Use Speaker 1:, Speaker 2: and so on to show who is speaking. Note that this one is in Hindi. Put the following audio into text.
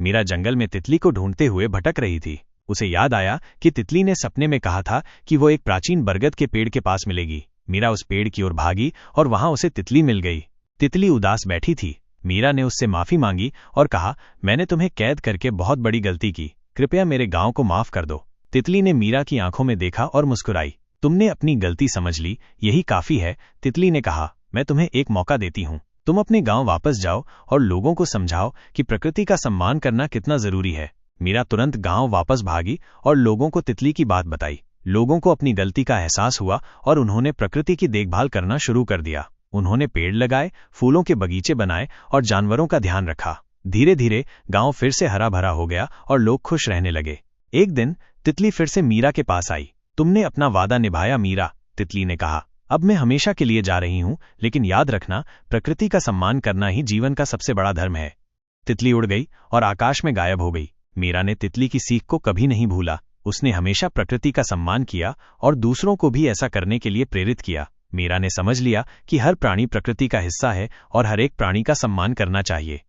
Speaker 1: मीरा जंगल में तितली को ढूंढते हुए भटक रही थी। उसे याद आया कि तितली ने सपने में कहा था कि वो एक प्राचीन बरगद के पेड़ के पास मिलेगी। मीरा उस पेड़ की ओर भागी और वहां उसे तितली मिल गई। तितली उदास बैठी थी। मीरा ने उससे माफी मांगी और कहा, मैंने तुम्हें कैद करके बहुत बड़ी गलती की, कृपया मेरे गांव को माफ कर दो। तितली ने मीरा की आंखों में देखा और मुस्कुराई। तुमने अपनी गलती समझ ली, यही काफी है। तितली ने कहा, मैं तुम्हें एक मौका देती हूँ, तुम अपने गांव वापस जाओ और लोगों को समझाओ कि प्रकृति का सम्मान करना कितना जरूरी है। मीरा तुरंत गांव वापस भागी और लोगों को तितली की बात बताई। लोगों को अपनी गलती का एहसास हुआ और उन्होंने प्रकृति की देखभाल करना शुरू कर दिया। उन्होंने पेड़ लगाए, फूलों के बगीचे बनाए और जानवरों का ध्यान रखा। धीरे धीरे गांव फिर से हरा भरा हो गया और लोग खुश रहने लगे। एक दिन तितली फिर से मीरा के पास आई। तुमने अपना वादा निभाया मीरा, तितली ने कहा। अब मैं हमेशा के लिए जा रही हूं, लेकिन याद रखना, प्रकृति का सम्मान करना ही जीवन का सबसे बड़ा धर्म है। तितली उड़ गई और आकाश में गायब हो गई। मीरा ने तितली की सीख को कभी नहीं भूला। उसने हमेशा प्रकृति का सम्मान किया और दूसरों को भी ऐसा करने के लिए प्रेरित किया। मीरा ने समझ लिया कि हर प्राणी प्रकृति का हिस्सा है और हर एक प्राणी का सम्मान करना चाहिए।